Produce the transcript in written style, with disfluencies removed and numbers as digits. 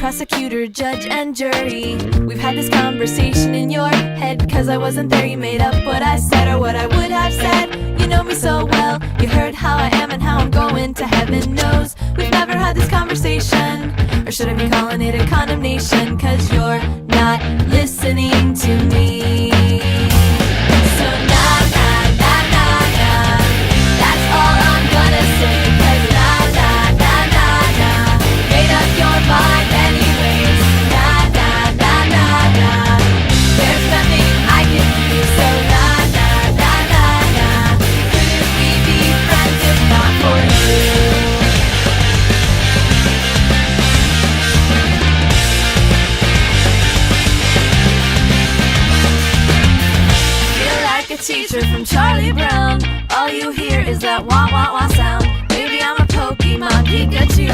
prosecutor, judge, and jury. We've had this conversation in your head, cause I wasn't there. You made up what I said or what I would have said. You know me so well, you heard how I am and how I'm going to heaven knows. We've never had this conversation, or should I be calling it a condemnation? Cause you're not listening to me. So nah, nah, nah, nah, nah, that's all I'm gonna say. Cause nah, nah, nah, nah, nah, made up your mind anyways. Nah, nah, nah, nah, nah, there's nothing I can do. So nah, nah, nah, nah, nah, couldn't we be friends if not for you? Teacher from Charlie Brown, all you hear is that wah wah wah sound. Maybe I'm a Pokemon Pikachu.